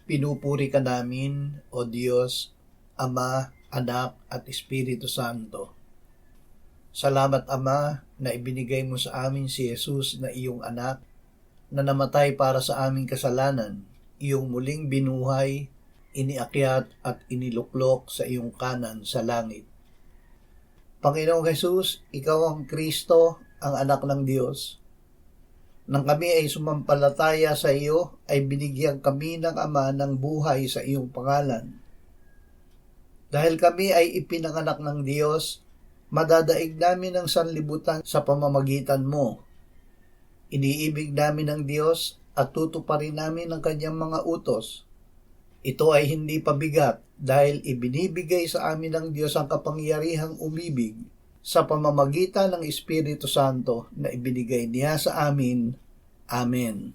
Pinupuri ka namin, O Diyos, Ama, Anak, at Espiritu Santo. Salamat, Ama, na ibinigay mo sa amin si Jesus na iyong anak, na namatay para sa aming kasalanan, iyong muling binuhay, iniakyat at iniluklok sa iyong kanan sa langit. Panginoong Jesus, ikaw ang Kristo, ang anak ng Diyos. Nang kami ay sumampalataya sa iyo, ay binigyan kami ng Ama ng buhay sa iyong pangalan. Dahil kami ay ipinanganak ng Diyos, madadaig namin ang sanlibutan sa pamamagitan mo. Iniibig namin ang Diyos at tutuparin namin ang kanyang mga utos. Ito ay hindi pabigat dahil ibinibigay sa amin ng Diyos ang kapangyarihang umibig sa pamamagitan ng Espiritu Santo na ibinigay niya sa amin. Amen.